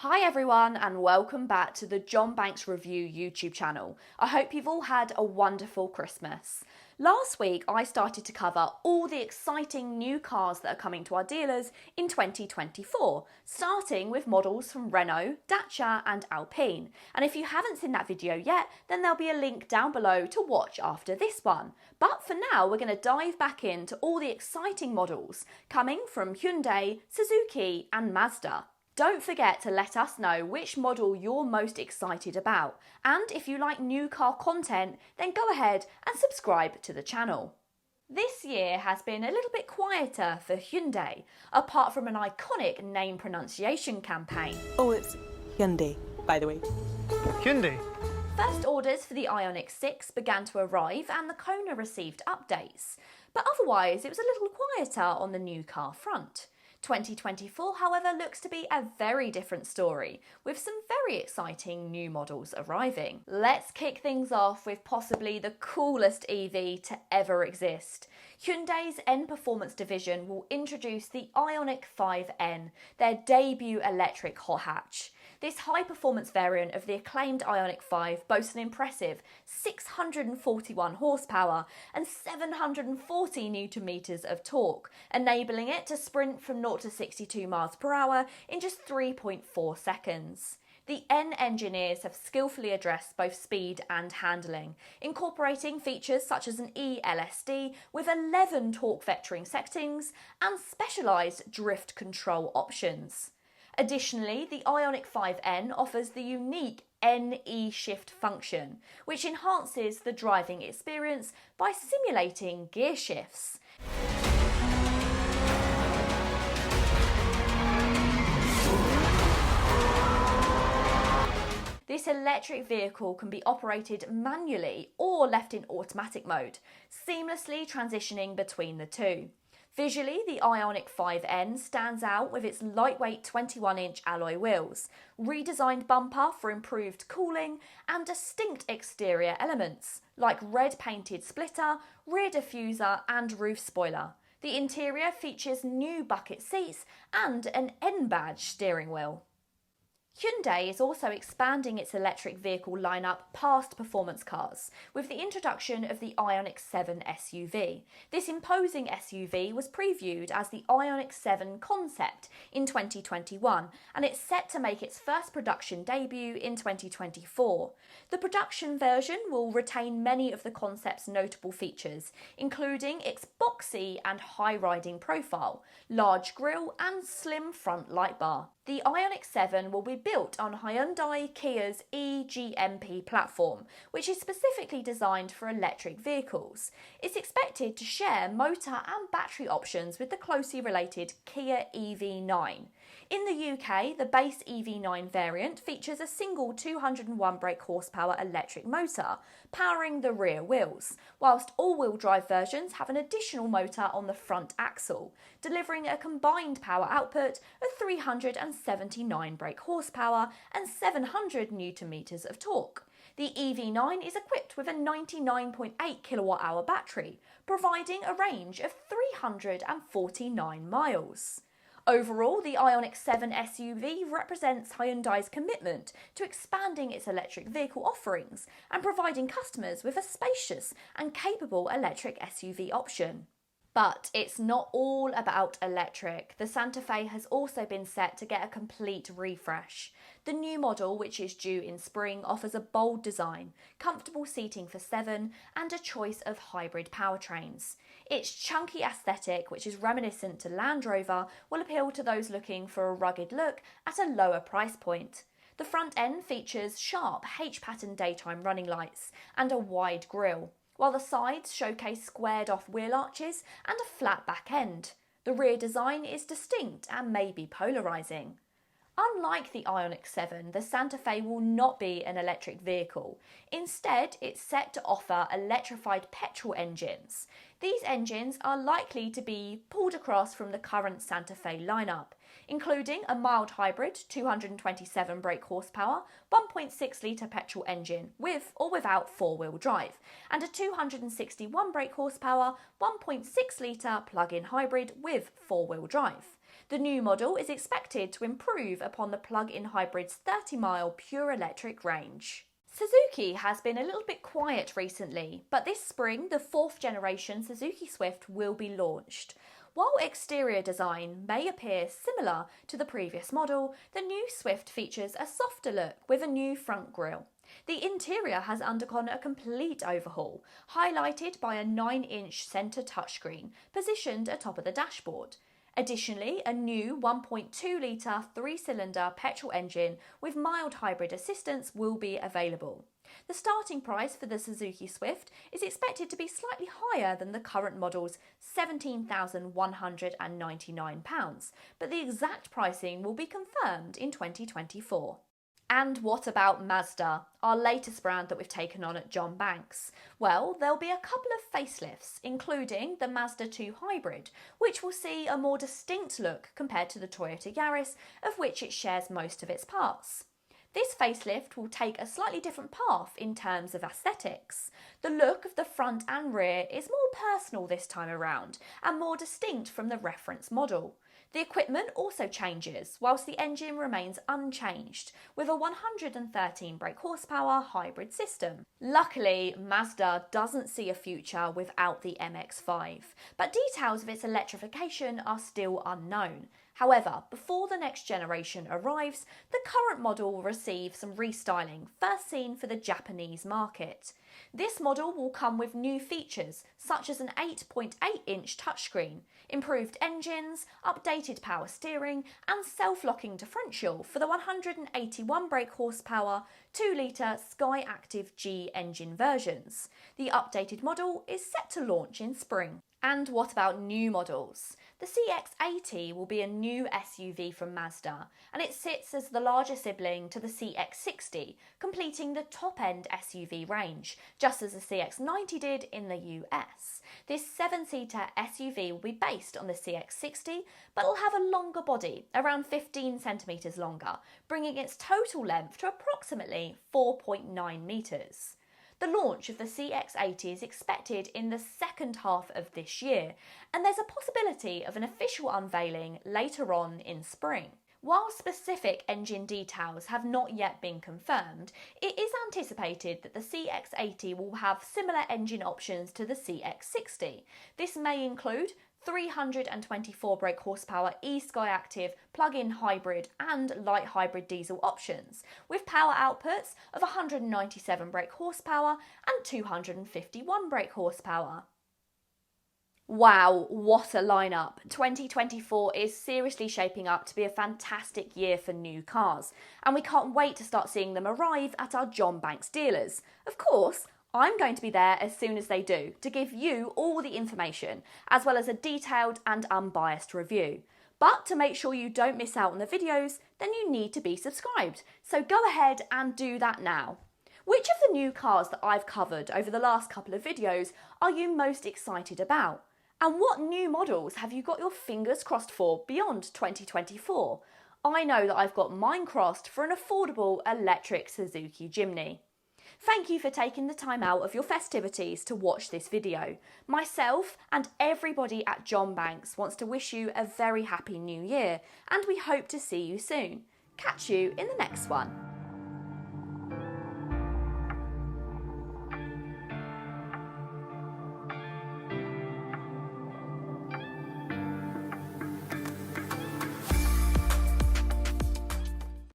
Hi everyone and welcome back to the John Banks Review YouTube channel. I hope you've all had a wonderful Christmas. Last week I started to cover all the exciting new cars that are coming to our dealers in 2024, starting with models from Renault, Dacia and Alpine. And if you haven't seen that video yet, then there'll be a link down below to watch after this one. But for now, we're going to dive back into all the exciting models coming from Hyundai, Suzuki and Mazda. Don't forget to let us know which model you're most excited about, and if you like new car content, then go ahead and subscribe to the channel. This year has been a little bit quieter for Hyundai, apart from an iconic name pronunciation campaign. Oh, it's Hyundai, by the way. Hyundai. First orders for the Ioniq 6 began to arrive and the Kona received updates, but otherwise it was a little quieter on the new car front. 2024, however, looks to be a very different story, with some very exciting new models arriving. Let's kick things off with possibly the coolest EV to ever exist. Hyundai's N Performance division will introduce the Ioniq 5N, their debut electric hot hatch. This high-performance variant of the acclaimed Ioniq 5 boasts an impressive 641 horsepower and 740 Nm of torque, enabling it to sprint from 0 to 62 miles per hour in just 3.4 seconds. The N engineers have skillfully addressed both speed and handling, incorporating features such as an eLSD with 11 torque vectoring settings and specialised drift control options. Additionally, the Ioniq 5N offers the unique NE shift function, which enhances the driving experience by simulating gear shifts. This electric vehicle can be operated manually or left in automatic mode, seamlessly transitioning between the two. Visually, the Ioniq 5N stands out with its lightweight 21-inch alloy wheels, redesigned bumper for improved cooling, and distinct exterior elements like red painted splitter, rear diffuser and roof spoiler. The interior features new bucket seats and an N-badge steering wheel. Hyundai is also expanding its electric vehicle lineup past performance cars with the introduction of the Ioniq 7 SUV. This imposing SUV was previewed as the Ioniq 7 Concept in 2021 and it's set to make its first production debut in 2024. The production version will retain many of the concept's notable features, including its boxy and high-riding profile, large grille and slim front light bar. The Ioniq 7 will be built on Hyundai Kia's eGMP platform, which is specifically designed for electric vehicles. It's expected to share motor and battery options with the closely related Kia EV9. In the UK, the base EV9 variant features a single 201 brake horsepower electric motor powering the rear wheels, whilst all-wheel drive versions have an additional motor on the front axle, delivering a combined power output of 379 brake horsepower and 700 Nm of torque. The EV9 is equipped with a 99.8 kWh battery, providing a range of 349 miles. Overall, the Ioniq 7 SUV represents Hyundai's commitment to expanding its electric vehicle offerings and providing customers with a spacious and capable electric SUV option. But it's not all about electric. The Santa Fe has also been set to get a complete refresh. The new model, which is due in spring, offers a bold design, comfortable seating for 7 and a choice of hybrid powertrains. Its chunky aesthetic, which is reminiscent to Land Rover, will appeal to those looking for a rugged look at a lower price point. The front end features sharp H-pattern daytime running lights and a wide grille, while the sides showcase squared-off wheel arches and a flat back end. The rear design is distinct and may be polarising. Unlike the Ioniq 7, the Santa Fe will not be an electric vehicle. Instead, it's set to offer electrified petrol engines. These engines are likely to be pulled across from the current Santa Fe lineup, including a mild hybrid 227 brake horsepower, 1.6 litre petrol engine with or without four-wheel drive, and a 261 brake horsepower, 1.6 litre plug-in hybrid with four-wheel drive. The new model is expected to improve upon the plug-in hybrid's 30-mile pure electric range. Suzuki has been a little bit quiet recently, but this spring the 4th generation Suzuki Swift will be launched. While exterior design may appear similar to the previous model, the new Swift features a softer look with a new front grille. The interior has undergone a complete overhaul, highlighted by a 9-inch centre touchscreen positioned atop of the dashboard. Additionally, a new 1.2-litre 3-cylinder petrol engine with mild hybrid assistance will be available. The starting price for the Suzuki Swift is expected to be slightly higher than the current model's £17,199, but the exact pricing will be confirmed in 2024. And what about Mazda, our latest brand that we've taken on at John Banks? Well, there'll be a couple of facelifts, including the Mazda 2 Hybrid, which will see a more distinct look compared to the Toyota Yaris, of which it shares most of its parts. This facelift will take a slightly different path in terms of aesthetics. The look of the front and rear is more personal this time around and more distinct from the reference model. The equipment also changes, whilst the engine remains unchanged, with a 113 brake horsepower hybrid system. Luckily, Mazda doesn't see a future without the MX-5, but details of its electrification are still unknown. However, before the next generation arrives, the current model will receive some restyling, first seen for the Japanese market. This model will come with new features, such as an 8.8-inch touchscreen, improved engines, updated power steering, and self-locking differential for the 181 brake horsepower 2-litre Sky Active G engine versions. The updated model is set to launch in spring. And what about new models? The CX-80 will be a new SUV from Mazda, and it sits as the larger sibling to the CX-60, completing the top-end SUV range, just as the CX-90 did in the US. This 7-seater SUV will be based on the CX-60, but will have a longer body, around 15 centimetres longer, bringing its total length to approximately 4.9 metres. The launch of the CX-80 is expected in the second half of this year, and there's a possibility of an official unveiling later on in spring. While specific engine details have not yet been confirmed, it is anticipated that the CX-80 will have similar engine options to the CX-60. This may include 324 brake horsepower e-Sky Active plug-in hybrid and light hybrid diesel options, with power outputs of 197 brake horsepower and 251 brake horsepower. Wow, what a lineup! 2024 is seriously shaping up to be a fantastic year for new cars, and we can't wait to start seeing them arrive at our John Banks dealers. Of course, I'm going to be there as soon as they do to give you all the information, as well as a detailed and unbiased review. But to make sure you don't miss out on the videos, then you need to be subscribed. So go ahead and do that now. Which of the new cars that I've covered over the last couple of videos are you most excited about? And what new models have you got your fingers crossed for beyond 2024? I know that I've got mine crossed for an affordable electric Suzuki Jimny. Thank you for taking the time out of your festivities to watch this video. Myself and everybody at John Banks wants to wish you a very happy new year, and we hope to see you soon. Catch you in the next one.